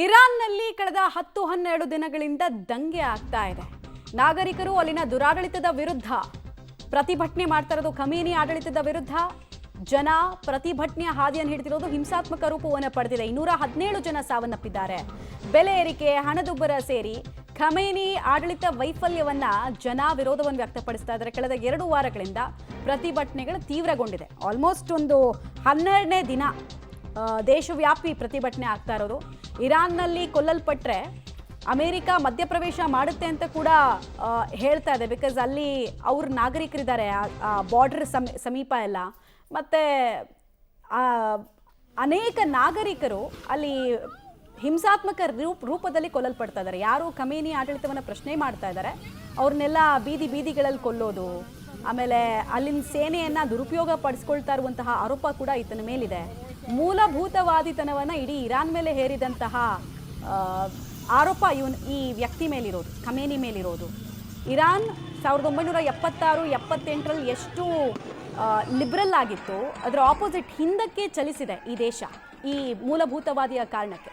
ಇರಾನ್ನಲ್ಲಿ ಕಳೆದ 10-12 ದಿನಗಳಿಂದ ದಂಗೆ ಆಗ್ತಾ ಇದೆ. ನಾಗರಿಕರು ಅಲ್ಲಿನ ದುರಾಡಳಿತದ ವಿರುದ್ಧ ಪ್ರತಿಭಟನೆ ಮಾಡ್ತಾ ಇರೋದು. ಖಮೇನಿ ಆಡಳಿತದ ವಿರುದ್ಧ ಜನ ಪ್ರತಿಭಟನೆಯ ಹಾದಿಯನ್ನು ಹಿಡಿದಿರೋದು ಹಿಂಸಾತ್ಮಕ ರೂಪವನ್ನು ಪಡೆದಿದೆ. 217 ಜನ ಸಾವನ್ನಪ್ಪಿದ್ದಾರೆ. ಬೆಲೆ ಏರಿಕೆ, ಹಣದುಬ್ಬರ ಸೇರಿ ಖಮೇನಿ ಆಡಳಿತ ವೈಫಲ್ಯವನ್ನ ಜನ ವಿರೋಧವನ್ನು ವ್ಯಕ್ತಪಡಿಸ್ತಾ ಇದ್ದಾರೆ. ಕಳೆದ 2 ವಾರಗಳಿಂದ ಪ್ರತಿಭಟನೆಗಳು ತೀವ್ರಗೊಂಡಿದೆ. ಆಲ್ಮೋಸ್ಟ್ ಒಂದು 12ನೇ ದಿನ ದೇಶವ್ಯಾಪಿ ಪ್ರತಿಭಟನೆ ಆಗ್ತಾ ಇರೋದು. ಇರಾನ್ನಲ್ಲಿ ಕೊಲ್ಲಲ್ಪಟ್ರೆ ಅಮೆರಿಕ ಮಧ್ಯಪ್ರವೇಶ ಮಾಡುತ್ತೆ ಅಂತ ಕೂಡ ಹೇಳ್ತಾ ಇದೆ. ಬಿಕಾಸ್ ಅಲ್ಲಿ ಅವ್ರ ನಾಗರಿಕರಿದ್ದಾರೆ, ಬಾರ್ಡರ್ ಸಮೀಪ ಎಲ್ಲ. ಮತ್ತು ಅನೇಕ ನಾಗರಿಕರು ಅಲ್ಲಿ ಹಿಂಸಾತ್ಮಕ ರೂಪದಲ್ಲಿ ಕೊಲ್ಲಲ್ಪಡ್ತಾ ಇದ್ದಾರೆ. ಯಾರು ಖಮೇನಿ ಆಡಳಿತವನ್ನು ಪ್ರಶ್ನೆ ಮಾಡ್ತಾ ಇದ್ದಾರೆ ಅವ್ರನ್ನೆಲ್ಲ ಬೀದಿಗಳಲ್ಲಿ ಕೊಲ್ಲೋದು, ಆಮೇಲೆ ಅಲ್ಲಿನ ಸೇನೆಯನ್ನು ದುರುಪಯೋಗ ಪಡಿಸ್ಕೊಳ್ತಾ ಇರುವಂತಹ ಆರೋಪ ಕೂಡ ಈತನ ಮೇಲಿದೆ. ಮೂಲಭೂತವಾದಿತನವನ್ನು ಇಡೀ ಇರಾನ್ ಮೇಲೆ ಹೇರಿದಂತಹ ಆರೋಪ ಈ ವ್ಯಕ್ತಿ ಮೇಲಿರೋದು, ಖಮೇನಿ ಮೇಲಿರೋದು. ಇರಾನ್ 1976-78ರಲ್ಲಿ ಎಷ್ಟು ಲಿಬ್ರಲ್ ಆಗಿತ್ತು, ಅದರ ಆಪೋಸಿಟ್ ಹಿಂದಕ್ಕೆ ಚಲಿಸಿದೆ ಈ ದೇಶ ಈ ಮೂಲಭೂತವಾದಿಯ ಕಾರಣಕ್ಕೆ.